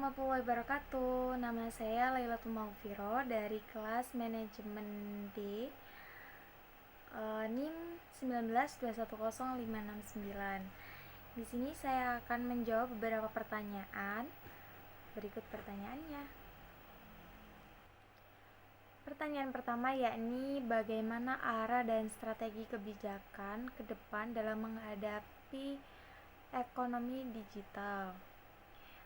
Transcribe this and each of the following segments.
warahmatullahi wabarakatuh. Nama saya Lailatul Maghfiro dari kelas Manajemen D, NIM 1921056. Di sini saya akan menjawab beberapa pertanyaan. Berikut pertanyaannya. Pertanyaan pertama yakni bagaimana arah dan strategi kebijakan ke depan dalam menghadapi ekonomi digital.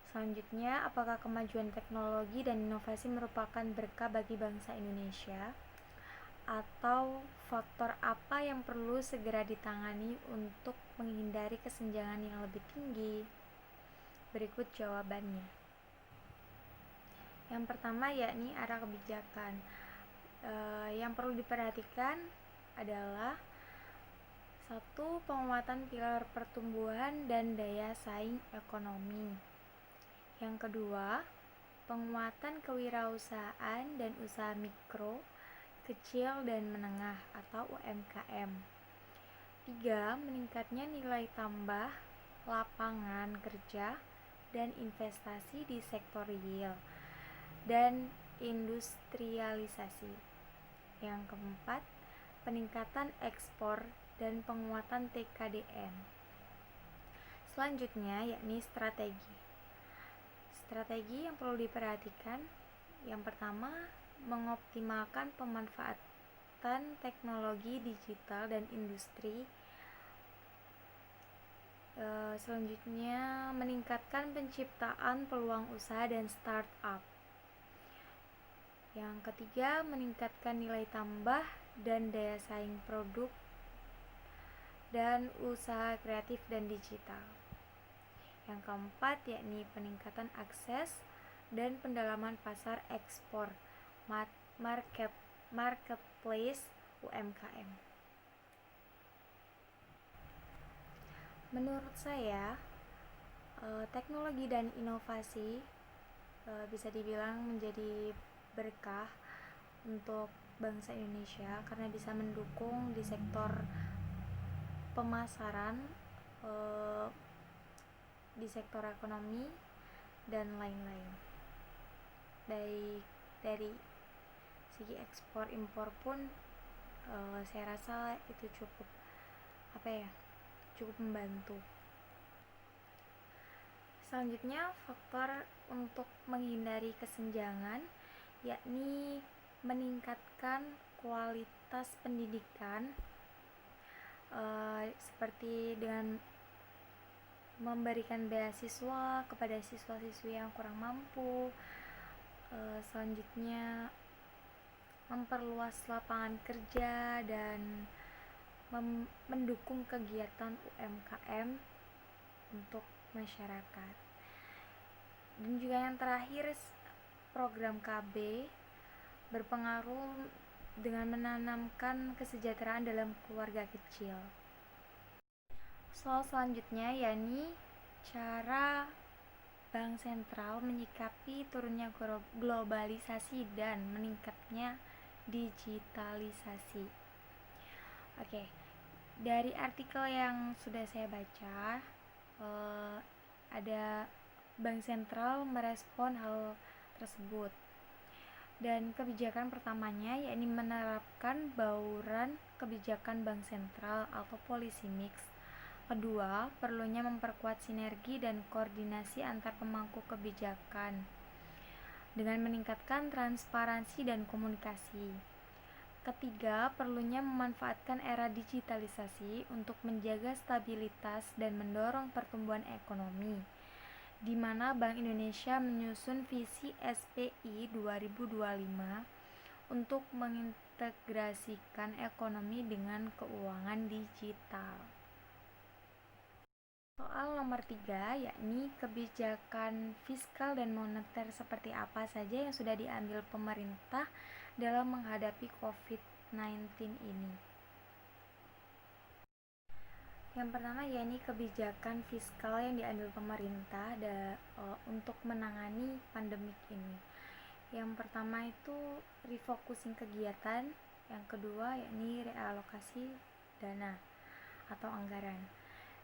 Selanjutnya, apakah kemajuan teknologi dan inovasi merupakan berkah bagi bangsa Indonesia? Atau faktor apa yang perlu segera ditangani untuk menghindari kesenjangan yang lebih tinggi? Berikut jawabannya. Yang pertama yakni arah kebijakan. Yang perlu diperhatikan adalah 1. Penguatan pilar pertumbuhan dan daya saing ekonomi. Yang kedua, penguatan kewirausahaan dan usaha mikro, kecil dan menengah atau UMKM. 3. Meningkatnya nilai tambah, lapangan kerja, dan investasi di sektor real dan industrialisasi. Yang keempat, peningkatan ekspor dan penguatan TKDN. Selanjutnya yakni strategi. Strategi yang perlu diperhatikan, yang pertama, mengoptimalkan pemanfaatan teknologi digital dan industri. Selanjutnya, meningkatkan penciptaan peluang usaha dan startup. Yang ketiga, meningkatkan nilai tambah dan daya saing produk dan usaha kreatif dan digital. Yang keempat yakni peningkatan akses dan pendalaman pasar ekspor, marketplace UMKM. Menurut saya, teknologi dan inovasi bisa dibilang menjadi berkah untuk bangsa Indonesia karena bisa mendukung di sektor pemasaran, di sektor ekonomi dan lain-lain. Baik dari segi ekspor impor pun saya rasa itu cukup membantu. Selanjutnya, faktor untuk menghindari kesenjangan yakni meningkatkan kualitas pendidikan, seperti dengan memberikan beasiswa kepada siswa-siswi yang kurang mampu. Selanjutnya, memperluas lapangan kerja dan mendukung kegiatan UMKM untuk masyarakat. Dan juga yang terakhir, program KB berpengaruh dengan menanamkan kesejahteraan dalam keluarga kecil. Soal selanjutnya yakni cara Bank Sentral menyikapi turunnya globalisasi dan meningkatnya digitalisasi. Dari artikel yang sudah saya baca, ada Bank Sentral merespon hal tersebut. Dan kebijakan pertamanya yakni menerapkan bauran kebijakan Bank Sentral atau policy mix. Kedua, perlunya memperkuat sinergi dan koordinasi antar pemangku kebijakan dengan meningkatkan transparansi dan komunikasi. Ketiga, perlunya memanfaatkan era digitalisasi untuk menjaga stabilitas dan mendorong pertumbuhan ekonomi, di mana Bank Indonesia menyusun visi SPI 2025 untuk mengintegrasikan ekonomi dengan keuangan digital. Soal nomor 3 yakni kebijakan fiskal dan moneter seperti apa saja yang sudah diambil pemerintah dalam menghadapi COVID-19 ini. Yang pertama yakni kebijakan fiskal yang diambil pemerintah untuk menangani pandemik ini. Yang pertama itu refocusing kegiatan, yang kedua yakni realokasi dana atau anggaran.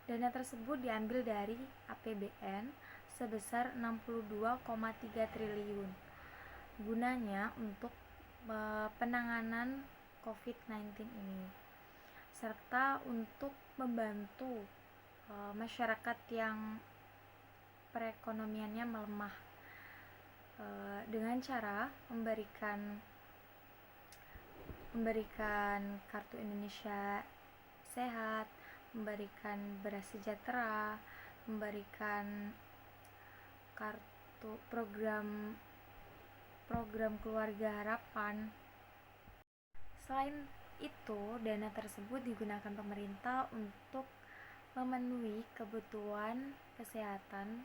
Dana tersebut diambil dari APBN sebesar 62,3 triliun. Gunanya untuk penanganan COVID-19 ini, serta untuk membantu masyarakat yang perekonomiannya melemah dengan cara memberikan kartu Indonesia Sehat, memberikan beras sejahtera, memberikan kartu program keluarga harapan. Selain itu, dana tersebut digunakan pemerintah untuk memenuhi kebutuhan kesehatan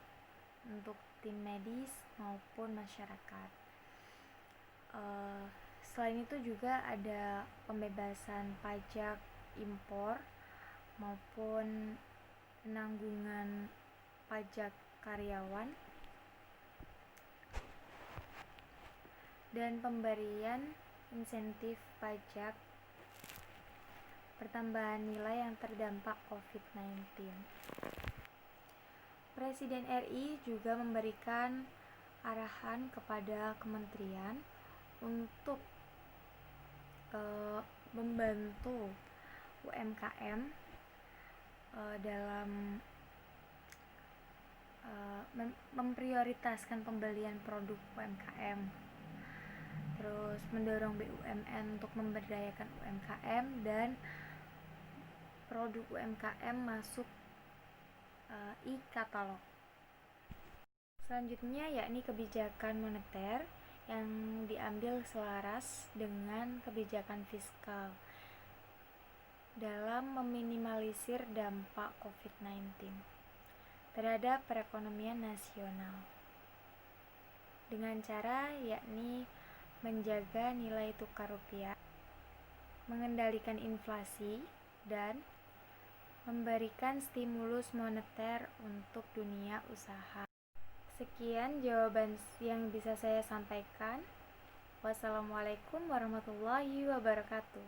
untuk tim medis maupun masyarakat. Selain itu juga ada pembebasan pajak impor maupun penanggungan pajak karyawan dan pemberian insentif pajak pertambahan nilai yang terdampak COVID-19. Presiden RI juga memberikan arahan kepada kementerian untuk membantu UMKM dalam memprioritaskan pembelian produk UMKM, terus mendorong BUMN untuk memberdayakan UMKM dan produk UMKM masuk e-katalog. Selanjutnya yakni kebijakan moneter yang diambil selaras dengan kebijakan fiskal dalam meminimalisir dampak COVID-19 terhadap perekonomian nasional dengan cara yakni menjaga nilai tukar rupiah, mengendalikan inflasi, dan memberikan stimulus moneter untuk dunia usaha. Sekian jawaban yang bisa saya sampaikan. Wassalamualaikum warahmatullahi wabarakatuh.